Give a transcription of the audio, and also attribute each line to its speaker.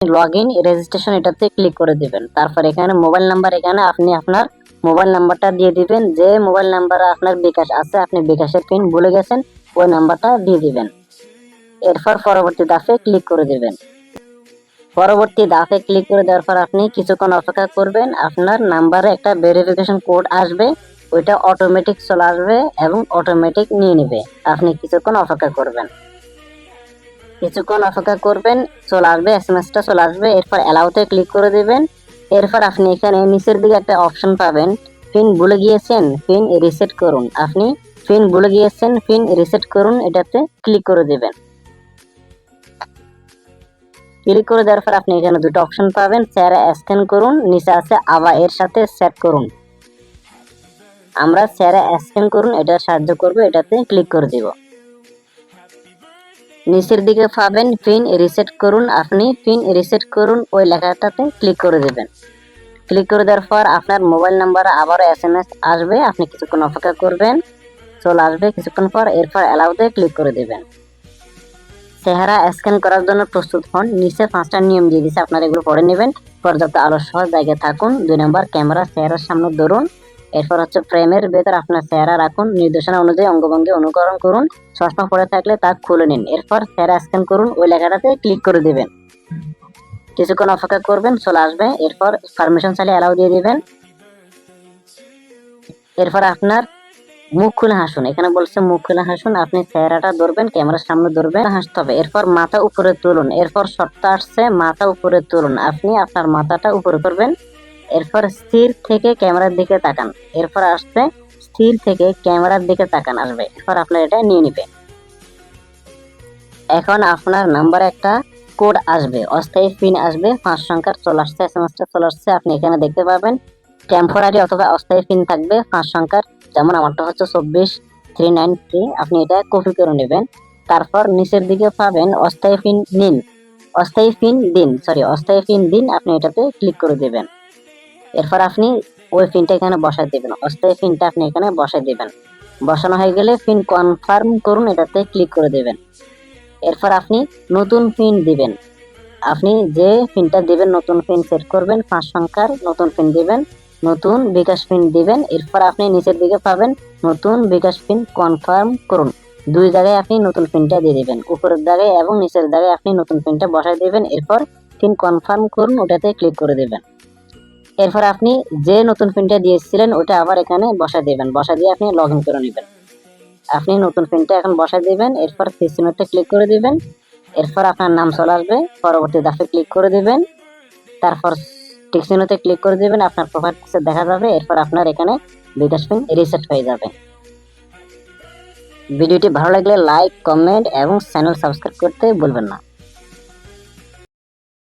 Speaker 1: Log in registration এটাতে click করে দিবেন। তারপর এখানে মোবাইল নাম্বার, এখানে আপনি আপনার মোবাইল নাম্বারটা দিয়ে দিবেন। যে মোবাইল নাম্বারে আপনার বিকাশ আছে, আপনি বিকাশের পিন ভুলে গেছেন, ওই নাম্বারটা দিয়ে দিবেন। এরপর পরবর্তী ধাপে ক্লিক করে দিবেন। পরবর্তী ধাপে ক্লিক করে দেওয়ার পর আপনি কিছুক্ষণ অপেক্ষা করবেন। আপনার নাম্বারে একটা ভেরিফিকেশন কোড আসবে, ওইটা অটোমেটিক চলে আসবে এবং অটোমেটিক নিয়ে নেবে। আপনি কিছুক্ষণ অপেক্ষা করবেন, চলে আসবে, এসএমএসটা চলে আসবে। এরপর অ্যালাউতে ক্লিক করে দিবেন। এরপর আপনি এখানে নিচের দিকে একটা অপশন পাবেন, পিন ভুলে গিয়েছেন, পিন রিসেট করুন। আপনি পিন ভুলে গিয়েছেন, পিন রিসেট করুন, এটাতে ক্লিক করে দিবেন। ক্লিক করে দেওয়ার পর আপনি এখানে দুটো অপশন পাবেন, চেহারা স্ক্যান করুন, নিচে আছে আবার এর সাথে সেট করুন। আমরা চেহারা স্ক্যান করুন এটা সাহায্য করবে, এটাতে ক্লিক করে দিব। নিচের দিকে পাবেন পিন রিসেট করুন, আপনি পিন রিসেট করুন ওই লেখাটাতে ক্লিক করে দেবেন। ক্লিক করে দেওয়ার পর আপনার মোবাইল নাম্বারে আবারও এসএমএস আসবে, আপনি কিছুক্ষণ অপেক্ষা করবেন, চলে আসবে কিছুক্ষণ পর। এরপর অ্যালাউতে ক্লিক করে দেবেন। চেহারা স্ক্যান করার জন্য প্রস্তুত হন। নিচে 5টা নিয়ম দিয়ে দিচ্ছে, আপনারা এগুলো পড়ে নেবেন। পর্যাপ্ত আলো সহ জায়গায় থাকুন। 2 নম্বর, ক্যামেরা চেহারার সামনে ধরুন। এরপর হচ্ছে ফ্রেমের ভেতর আপনার চেহারা রাখুন, নির্দেশনা অনুযায়ী অঙ্গভঙ্গি অনুকরণ করুন, চশমা পরে থাকলে তা খুলে নিন। এরপর চেহারা স্ক্যান করুন ওই লেখাটাতে ক্লিক করে দেবেন। কিছুক্ষণ অপেক্ষা করবেন, চলে আসবে। এরপর পারমিশন চাইলে অ্যালাউ দিয়ে দিবেন। এরপর আপনার মুখ খুলে হাসুন, এখানে বলছে মুখ খুলে হাসুন। আপনি চেহারাটা ধরবেন, ক্যামেরার সামনে ধরবেন, হাসতে হবে। এরপর মাথা উপরে তুলুন। এরপর শর্ত আসছে মাথা উপরে তুলুন, আপনি আপনার মাথাটা উপরে করবেন। এরপর স্থির থেকে ক্যামেরার দিকে তাকান। এরপর আসছে স্থির থেকে ক্যামেরার দিকে তাকান আসবে। এরপর আপনার এটা নিয়ে নিবে। এখন আপনার নাম্বারে একটা কোড আসবে, অস্থায়ী পিন আসবে, 5 সংখ্যার চলে আসছে, এসএমএসটা চলে আসছে। আপনি এখানে দেখতে পাবেন টেম্পোরারি অথবা অস্থায়ী পিন থাকবে 5 সংখ্যার, যেমন আমারটা হচ্ছে 24393। আপনি এটা কপি করে নেবেন। তারপর নিচের দিকে পাবেন অস্থায়ী পিন দিন, অস্থায়ী পিন দিন, আপনি এটাতে ক্লিক করে দেবেন। এরপর আপনি ওই পিনটা এখানে বসাই দেবেন, অস্থায়ী পিনটা আপনি এখানে বসাই দেবেন। বসানো হয়ে গেলে পিন কনফার্ম করুন, এটাতে ক্লিক করে দেবেন। এরপর আপনি নতুন পিন দিবেন। আপনি যে পিনটা দিবেন, নতুন পিন সেট করবেন, 5 সংখ্যার নতুন পিন দিবেন, নতুন বিকাশ পিন দিবেন। এরপর আপনি নিচের দিকে পাবেন নতুন বিকাশ পিন কনফার্ম করুন। 2 জায়গায় আপনি নতুন পিনটা দিয়ে দিবেন, উপরের জায়গায় এবং নিচের জায়গায় আপনি নতুন পিনটা বসাই দিবেন। এরপর পিন কনফার্ম করুন, ওটাতে ক্লিক করে দেবেন। এরপর আপনি যে নতুন পিনটা দিয়েছিলেন ওটা আবার এখানে বসাই দিবেন, বসাই দিয়ে আপনি লগ ইন করে নেবেন। আপনি নতুন পিনটা এখন বসাই দিবেন। এরপর সিস্টেমটা ক্লিক করে দিবেন। এরপর আপনার নাম চলে আসবে, পরবর্তী ধাপে ক্লিক করে দিবেন। তারপর টিক চিহ্নতে ক্লিক করে দিবেন, আপনার প্রোফাইল পিকচার দেখা যাবে। এরপর আপনার এখানে বিকাশ পিন রিসেট হয়ে যাবে। ভিডিওটি ভালো লাগলে লাইক, কমেন্ট এবং চ্যানেল সাবস্ক্রাইব করতে ভুলবেন না।